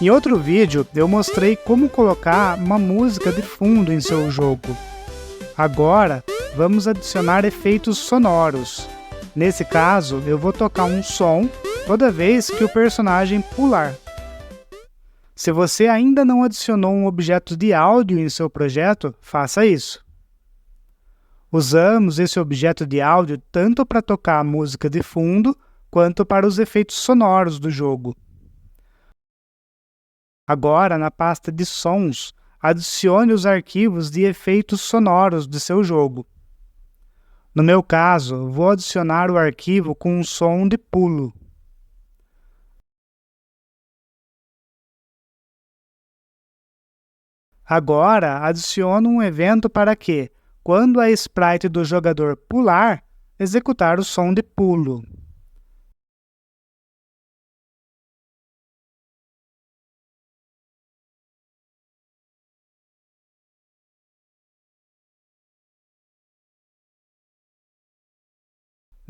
Em outro vídeo, eu mostrei como colocar uma música de fundo em seu jogo. Agora, vamos adicionar efeitos sonoros. Nesse caso, eu vou tocar um som toda vez que o personagem pular. Se você ainda não adicionou um objeto de áudio em seu projeto, faça isso. Usamos esse objeto de áudio tanto para tocar a música de fundo, quanto para os efeitos sonoros do jogo. Agora, na pasta de sons, adicione os arquivos de efeitos sonoros de seu jogo. No meu caso, vou adicionar o arquivo com um som de pulo. Agora, adiciono um evento para que, quando a sprite do jogador pular, executar o som de pulo.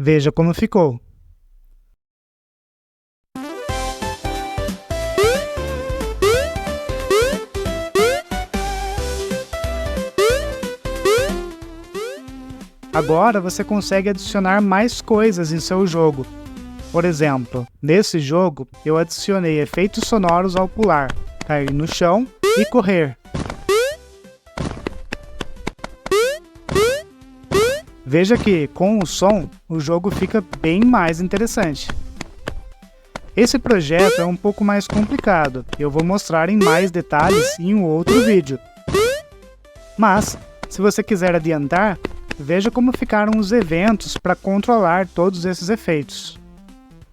Veja como ficou. Agora você consegue adicionar mais coisas em seu jogo. Por exemplo, nesse jogo, eu adicionei efeitos sonoros ao pular, cair no chão e correr. Veja que, com o som, o jogo fica bem mais interessante. Esse projeto é um pouco mais complicado, eu vou mostrar em mais detalhes em um outro vídeo. Mas, se você quiser adiantar, veja como ficaram os eventos para controlar todos esses efeitos.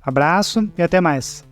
Abraço e até mais!